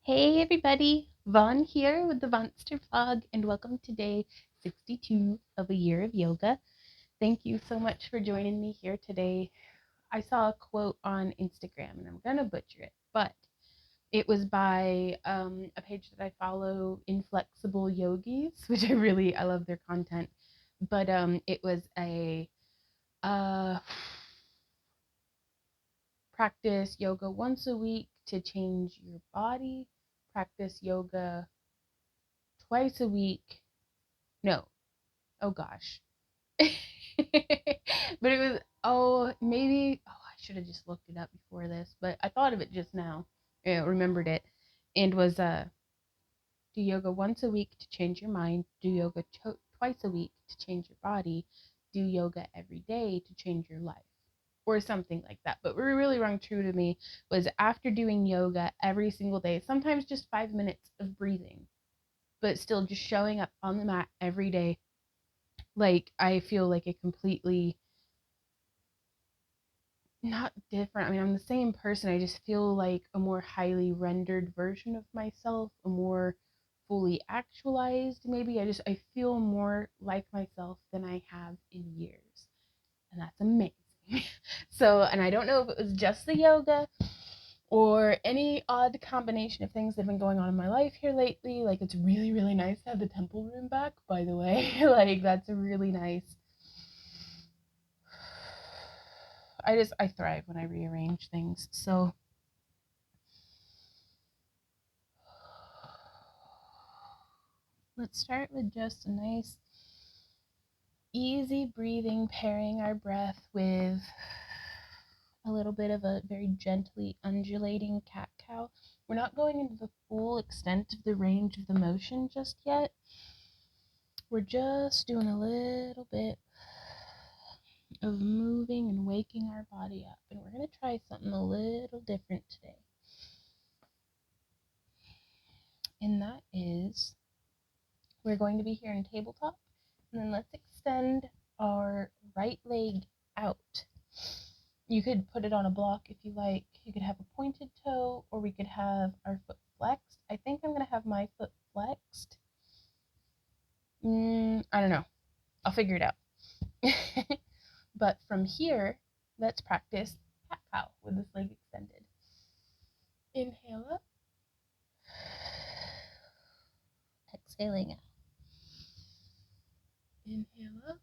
Hey everybody, Vaughn here with the Vonster vlog, and welcome to day 62 of a year of yoga. Thank you so much for joining me here today. I saw a quote on Instagram, and I'm gonna butcher it, but it was by a page that I follow, Inflexible Yogis, which I love their content. But it was a uh, practice yoga once a week to change your body, practice yoga twice a week. No, oh gosh. But it was, I should have just looked it up before this, but I thought of it just now. Remembered it. And was do yoga once a week to change your mind, do yoga twice a week to change your body, do yoga every day to change your life, or something like that. But what really rung true to me was after doing yoga every single day, sometimes just 5 minutes of breathing, but still just showing up on the mat every day, like I feel like a completely not different. I mean, I'm the same person. I just feel like a more highly rendered version of myself, a more fully actualized maybe. I feel more like myself than I have in years. And that's amazing. So, and I don't know if it was just the yoga or any odd combination of things that have been going on in my life here lately. Like, it's really, really nice to have the temple room back, by the way. Like, that's really nice. I thrive when I rearrange things. So let's start with just a nice easy breathing, pairing our breath with a little bit of a very gently undulating cat cow. We're not going into the full extent of the range of the motion just yet. We're just doing a little bit of moving and waking our body up. And we're going to try something a little different today. And that is, we're going to be here in tabletop. And then let's extend our right leg out. You could put it on a block if you like. You could have a pointed toe, or we could have our foot flexed. I think I'm going to have my foot flexed. I don't know. I'll figure it out. But from here, let's practice cat cow with this leg extended. Inhale up. Exhaling out. Inhale up.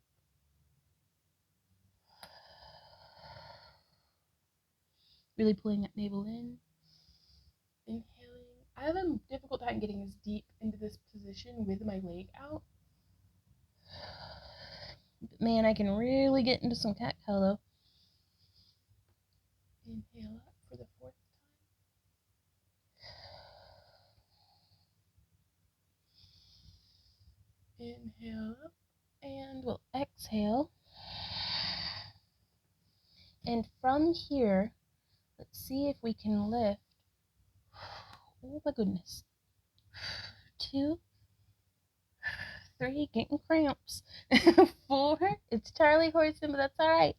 Really pulling that navel in. Inhaling. I have a difficult time getting as deep into this position with my leg out. But man, I can really get into some cat cow though. Inhale up for the fourth time. Inhale up, and we'll exhale. And from here, let's see if we can lift. Oh my goodness. 2, 3, getting cramps. 4, it's Charlie horsing, but that's all right.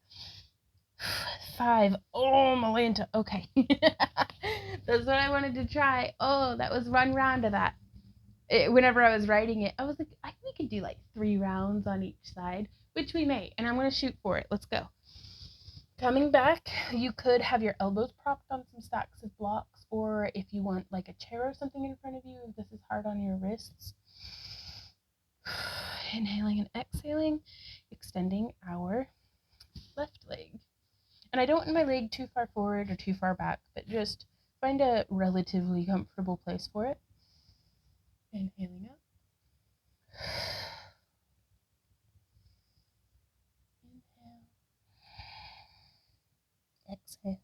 5, oh Malanta, okay. That's what I wanted to try. Oh, that was 1 round of that. Whenever I was writing it, I was like, I think we could do like 3 rounds on each side, which we may, and I'm going to shoot for it. Let's go. Coming back, you could have your elbows propped on some stacks of blocks, or if you want like a chair or something in front of you, if this is hard on your wrists. Inhaling and exhaling, extending our left leg. And I don't want my leg too far forward or too far back, but just find a relatively comfortable place for it. Inhaling up. Inhale. Exhale.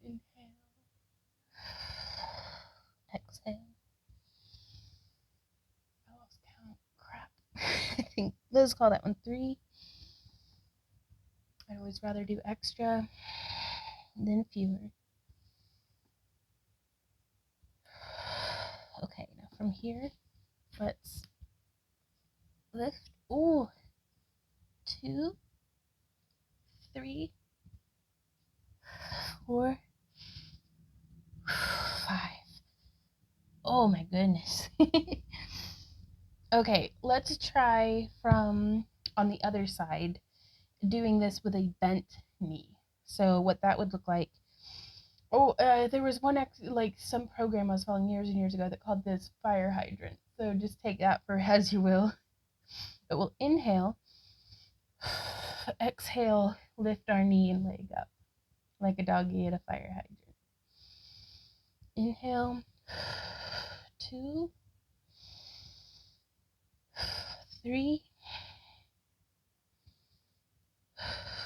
Inhale. Exhale. I lost count. Crap. I think let's call that one 3. I'd always rather do extra than fewer. Okay, now from here, let's lift. Ooh, 2, 3, 4, 5. Oh my goodness. Okay, let's try from on the other side, doing this with a bent knee. So what that would look like. Oh, there was one like some program I was following years and years ago that called this fire hydrant. So just take that for as you will. But we'll inhale, exhale, lift our knee and leg up like a doggy at a fire hydrant. Inhale, 2, 3,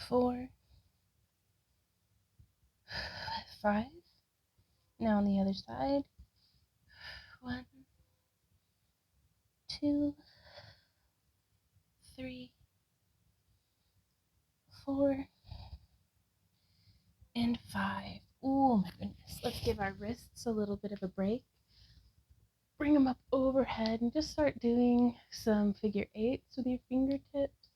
4, 5. Now on the other side. 1, 2, 3, 4, and 5. Oh my goodness. Let's give our wrists a little bit of a break. Bring them up overhead and just start doing some figure 8s with your fingertips.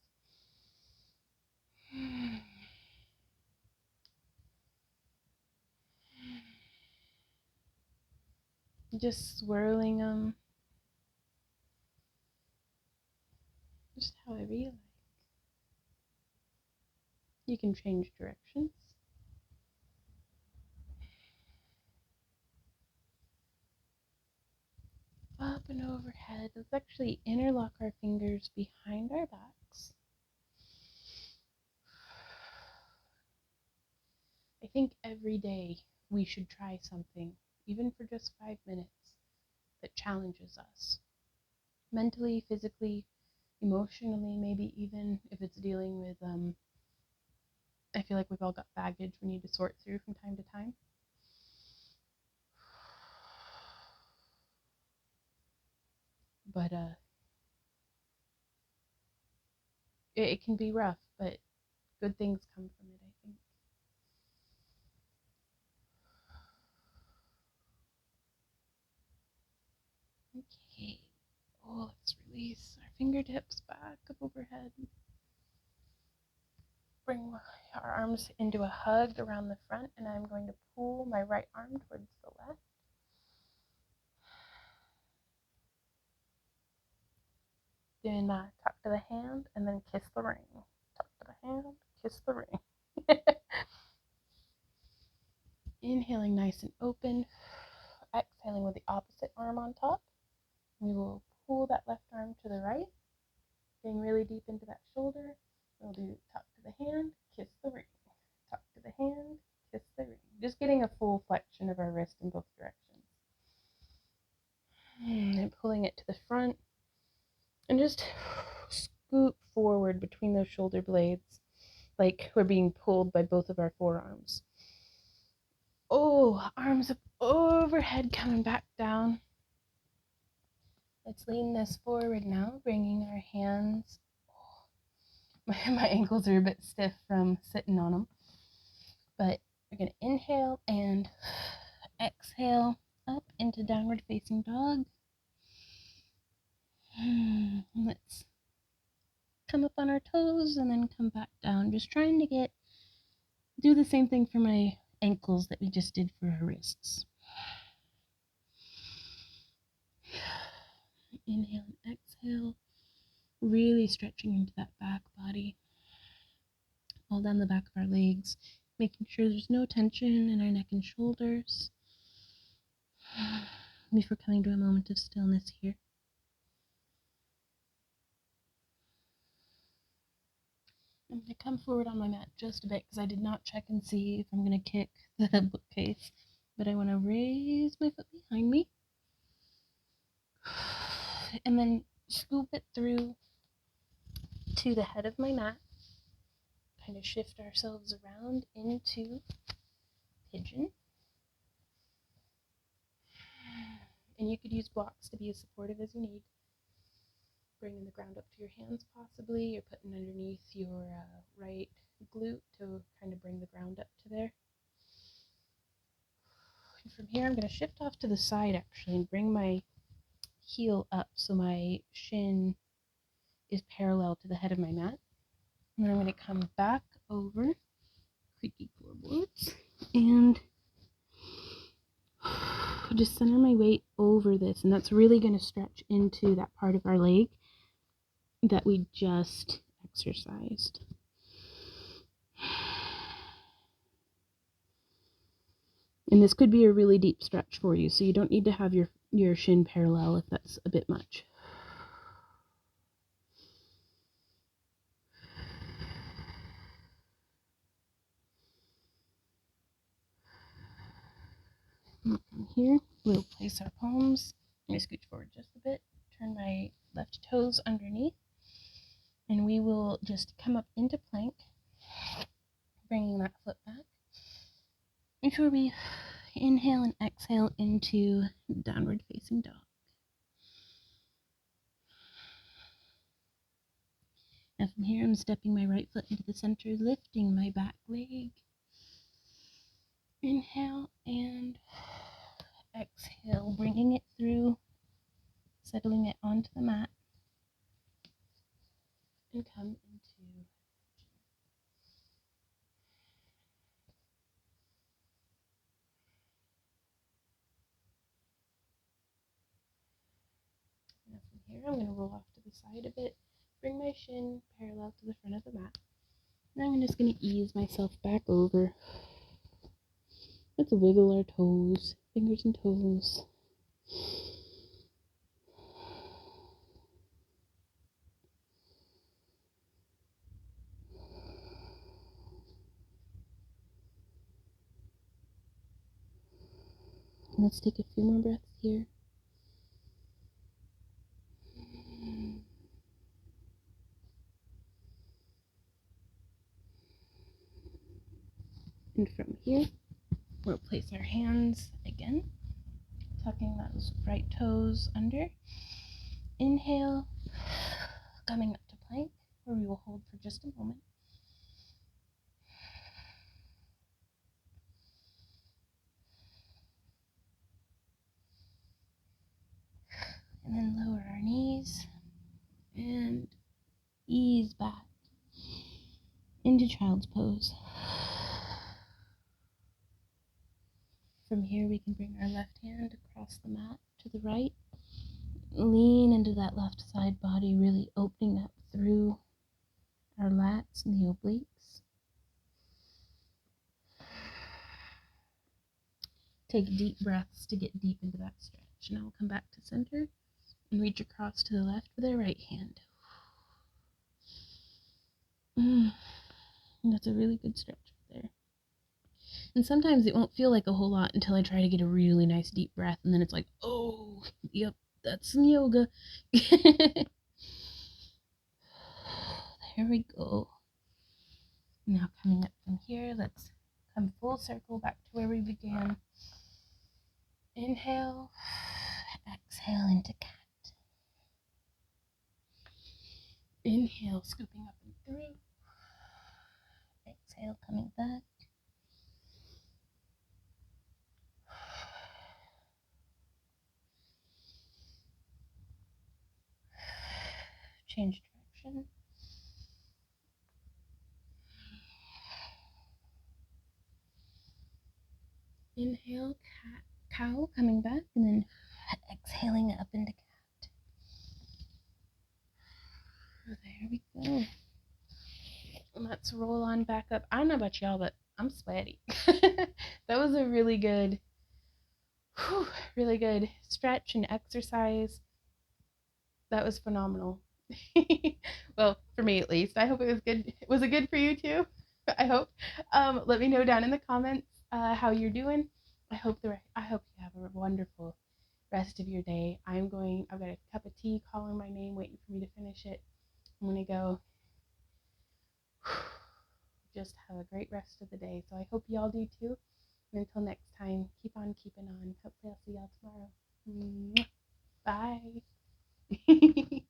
Just swirling them just however you like. You can change directions. Up and overhead. Let's actually interlock our fingers behind our backs. I think every day we should try something, even for just 5 minutes, that challenges us. Mentally, physically, emotionally, maybe even if it's dealing with, I feel like we've all got baggage we need to sort through from time to time. But it can be rough, but good things come from it, I think. Okay. Oh, let's release our fingertips back up overhead. Bring our arms into a hug around the front, and I'm going to pull my right arm towards the left. Doing that, tuck to the hand, and then kiss the ring. Tuck to the hand, kiss the ring. Inhaling nice and open. Exhaling with the opposite arm on top. We will pull that left arm to the right, getting really deep into that shoulder. We'll do tuck to the hand, kiss the ring. Tuck to the hand, kiss the ring. Just getting a full flexion of our wrist in both directions. And pulling it to the front. And just scoop forward between those shoulder blades like we're being pulled by both of our forearms. Oh, arms up overhead, coming back down. Let's lean this forward now, bringing our hands. Oh, my ankles are a bit stiff from sitting on them. But we're going to inhale and exhale up into downward facing dog. Let's come up on our toes and then come back down. Just trying to do the same thing for my ankles that we just did for our wrists. Inhale and exhale, really stretching into that back body, all down the back of our legs, making sure there's no tension in our neck and shoulders. Before coming to a moment of stillness here. I'm going to come forward on my mat just a bit because I did not check and see if I'm going to kick the bookcase, but I want to raise my foot behind me and then scoop it through to the head of my mat, kind of shift ourselves around into pigeon. And you could use blocks to be as supportive as you need. Bringing the ground up to your hands possibly. You're putting underneath your right glute to kind of bring the ground up to there. And from here, I'm going to shift off to the side actually and bring my heel up so my shin is parallel to the head of my mat. And then I'm going to come back over, creaky floorboards, and just center my weight over this, and that's really going to stretch into that part of our leg that we just exercised. And this could be a really deep stretch for you, so you don't need to have your shin parallel if that's a bit much. And from here, we'll place our palms. Let me scooch forward just a bit, turn my left toes underneath, and we will just come up into plank, bringing that foot back. Make sure we inhale and exhale into downward facing dog. And from here, I'm stepping my right foot into the center, lifting my back leg. Inhale and exhale, bringing it through, settling it onto the mat, and come into. Now from here, I'm going to roll off to the side a bit, bring my shin parallel to the front of the mat. Now I'm just going to ease myself back over. Let's wiggle our toes, fingers and toes. And let's take a few more breaths here. And from here, we'll place our hands again, tucking those right toes under. Inhale, coming up to plank, where we will hold for just a moment. And then lower our knees and ease back into child's pose. From here, we can bring our left hand across the mat to the right. Lean into that left side body, really opening up through our lats and the obliques. Take deep breaths to get deep into that stretch. Now we'll come back to center and reach across to the left with our right hand. And that's a really good stretch right there. And sometimes it won't feel like a whole lot until I try to get a really nice deep breath, and then it's like, oh, yep, that's some yoga. There we go. Now coming up from here, let's come full circle back to where we began. Inhale, exhale into cat. Inhale, scooping up and through. Exhale, coming back. Change direction. Inhale, cat, cow, coming back, and then exhaling up into cat. There we go. Let's roll on back up. I don't know about y'all, but I'm sweaty. That was a really good stretch and exercise. That was phenomenal. Well, for me at least. I hope it was good. Was it good for you too? I hope. Let me know down in the comments how you're doing. I hope you have a wonderful rest of your day. I've got a cup of tea calling my name, waiting for me to finish it. I'm gonna go just have a great rest of the day. So I hope y'all do too. And until next time, keep on keeping on. Hopefully I'll see y'all tomorrow. Bye.